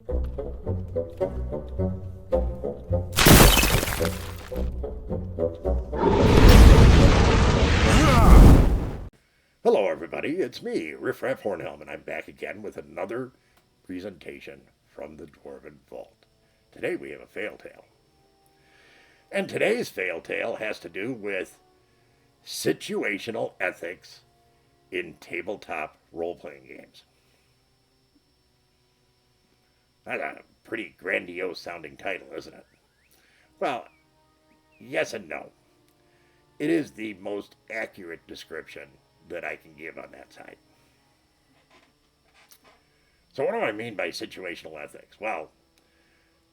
Hello, everybody. It's me, Riffraff Hornhelm, and I'm back again with another presentation from the Dwarven Vault. Today we have a fail tale. And today's fail tale has to do with situational ethics in tabletop role playing games. That's a pretty grandiose sounding title, isn't it? Well, yes and no. It is the most accurate description that I can give on that side. So, what do I mean by situational ethics? Well,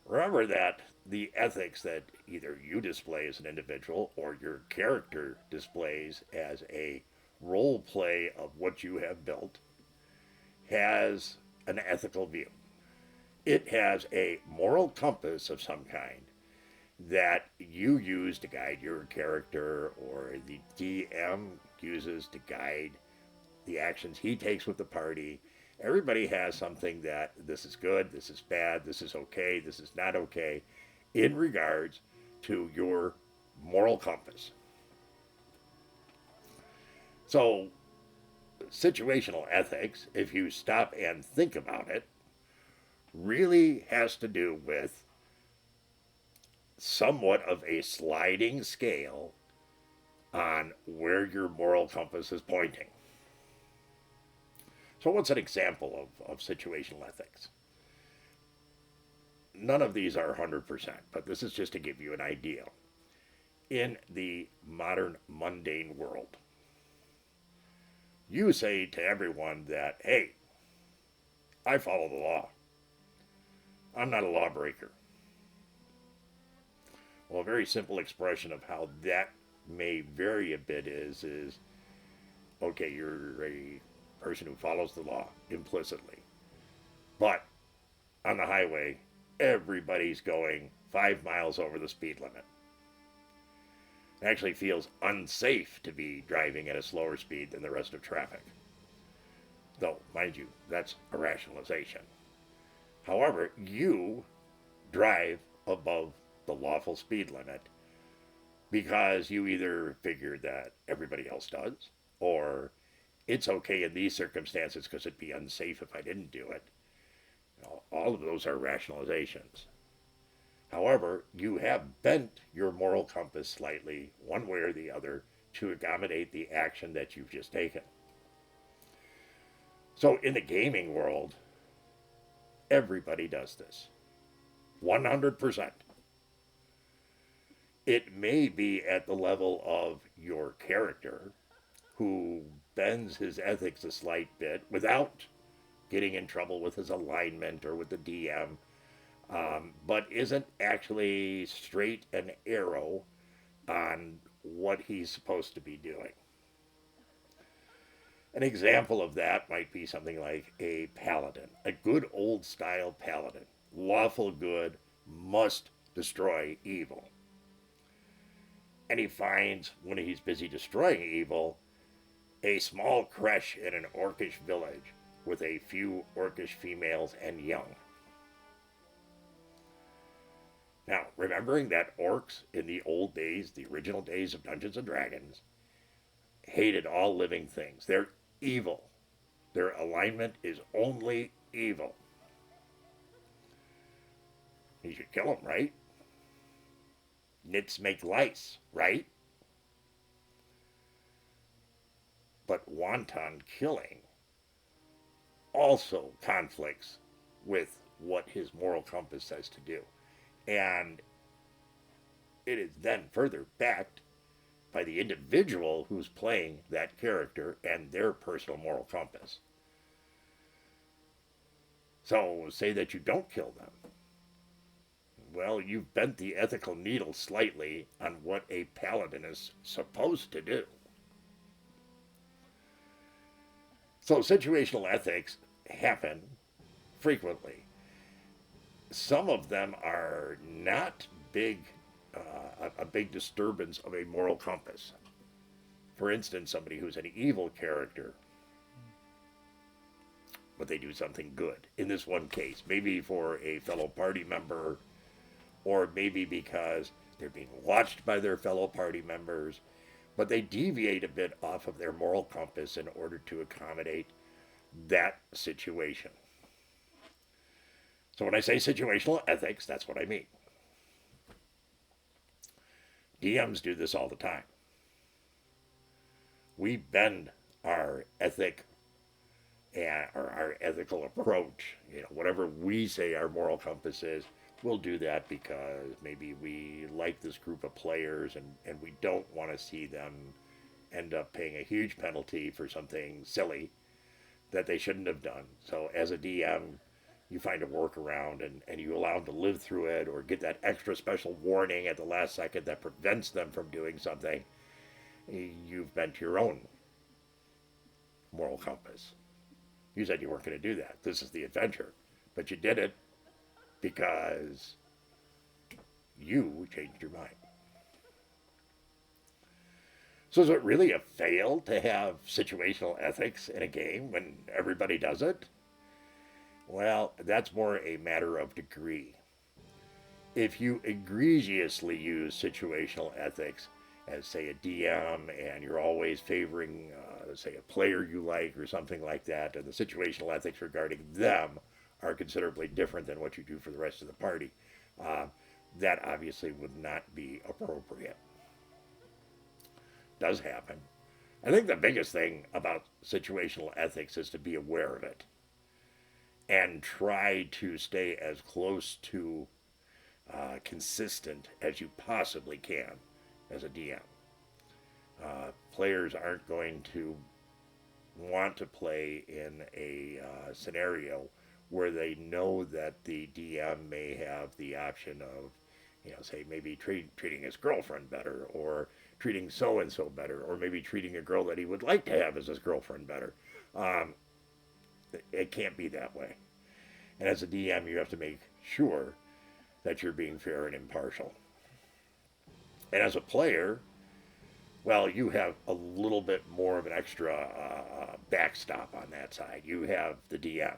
remember that the ethics that either you display as an individual or your character displays as a role play of what you have built has an ethical view. It has a moral compass of some kind that you use to guide your character, or the DM uses to guide the actions he takes with the party. Everybody has something that this is good, this is bad, this is okay, this is not okay, in regards to your moral compass. So, situational ethics, if you stop and think about it, really has to do with somewhat of a sliding scale on where your moral compass is pointing. So, what's an example of situational ethics? None of these are 100%, but this is just to give you an idea. In the modern mundane world, you say to everyone that, hey, I follow the law. I'm not a lawbreaker. Well, a very simple expression of how that may vary a bit is okay, you're a person who follows the law implicitly. But on the highway, everybody's going 5 miles over the speed limit. It actually feels unsafe to be driving at a slower speed than the rest of traffic. Though, mind you, that's a rationalization. However, you drive above the lawful speed limit because you either figured that everybody else does, or it's okay in these circumstances because it'd be unsafe if I didn't do it. All of those are rationalizations. However, you have bent your moral compass slightly, one way or the other, to accommodate the action that you've just taken. So in the gaming world, everybody does this. 100%. It may be at the level of your character, who bends his ethics a slight bit without getting in trouble with his alignment or with the DM, but isn't actually straight and arrow on what he's supposed to be doing. An example of that might be something like a paladin, a good old style paladin. Lawful good, must destroy evil. And he finds, when he's busy destroying evil, a small creche in an orcish village with a few orcish females and young. Now, remembering that orcs in the old days, the original days of Dungeons and Dragons, hated all living things. They're evil. Their alignment is only evil. You should kill them, right? Nits make lice, right? But wanton killing also conflicts with what his moral compass says to do. And it is then further backed by the individual who's playing that character and their personal moral compass. So, say that you don't kill them. Well, you've bent the ethical needle slightly on what a paladin is supposed to do. So, situational ethics happen frequently. Some of them are not a big disturbance of a moral compass. For instance, somebody who's an evil character but they do something good. In this one case, maybe for a fellow party member, or maybe because they're being watched by their fellow party members, but they deviate a bit off of their moral compass in order to accommodate that situation. So when I say situational ethics, that's what I mean. DMs do this all the time. We bend our ethic or our ethical approach, whatever we say our moral compass is, we'll do that because maybe we like this group of players and we don't want to see them end up paying a huge penalty for something silly that they shouldn't have done. So as a DM, you find a workaround and you allow them to live through it or get that extra special warning at the last second that prevents them from doing something. You've bent your own moral compass. You said you weren't going to do that. This is the adventure. But you did it because you changed your mind. So is it really a fail to have situational ethics in a game when everybody does it? Well, that's more a matter of degree. If you egregiously use situational ethics as, say, a DM, and you're always favoring, say, a player you like or something like that, and the situational ethics regarding them are considerably different than what you do for the rest of the party, that obviously would not be appropriate. Does happen. I think the biggest thing about situational ethics is to be aware of it and try to stay as close to consistent as you possibly can as a DM. Players aren't going to want to play in a scenario where they know that the DM may have the option of, say maybe treating his girlfriend better, or treating so-and-so better, or maybe treating a girl that he would like to have as his girlfriend better. It can't be that way. And as a DM, you have to make sure that you're being fair and impartial. And as a player, well, you have a little bit more of an extra backstop on that side. You have the DM,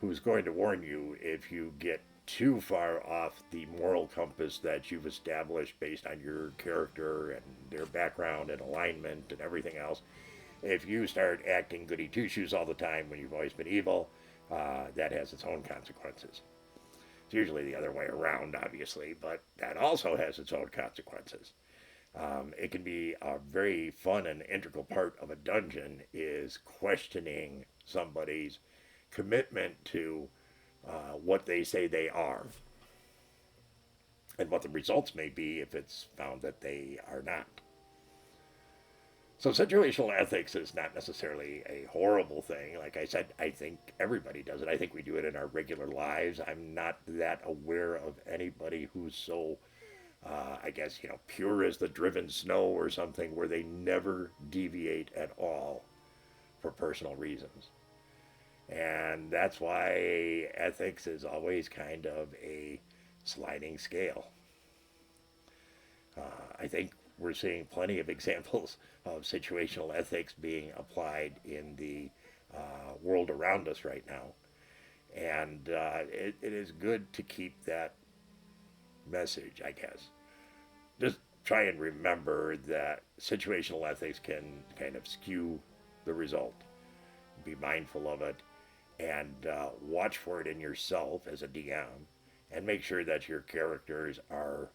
who's going to warn you if you get too far off the moral compass that you've established based on your character and their background and alignment and everything else. If you start acting goody two-shoes all the time when you've always been evil, that has its own consequences. It's usually the other way around, obviously, but that also has its own consequences. It can be a very fun and integral part of a dungeon is questioning somebody's commitment to what they say they are and what the results may be if it's found that they are not. So situational ethics is not necessarily a horrible thing. Like I said, I think everybody does it. I think we do it in our regular lives. I'm not that aware of anybody who's so, I guess, pure as the driven snow or something, where they never deviate at all for personal reasons. And that's why ethics is always kind of a sliding scale. I think we're seeing plenty of examples of situational ethics being applied in the world around us right now. And it is good to keep that message, I guess. Just try and remember that situational ethics can kind of skew the result. Be mindful of it and watch for it in yourself as a DM, and make sure that your characters are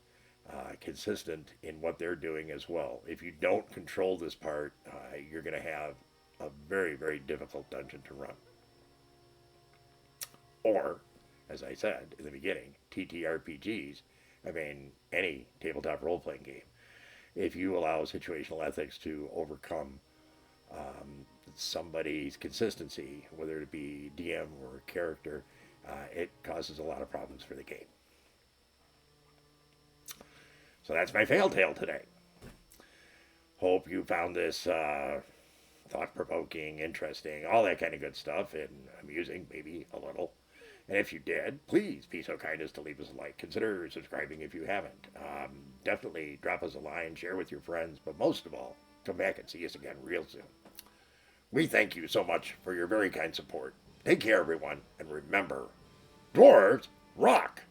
consistent in what they're doing as well. If you don't control this part, you're going to have a very, very difficult dungeon to run. Or, as I said in the beginning, TTRPGs, any tabletop role-playing game, if you allow situational ethics to overcome somebody's consistency, whether it be DM or character, it causes a lot of problems for the game. So that's my fail tale today. Hope you found this thought-provoking, interesting, all that kind of good stuff, and amusing, maybe a little. And if you did, please be so kind as to leave us a like. Consider subscribing if you haven't. Definitely drop us a line, share with your friends, but most of all, come back and see us again real soon. We thank you so much for your very kind support. Take care, everyone, and remember, dwarves rock!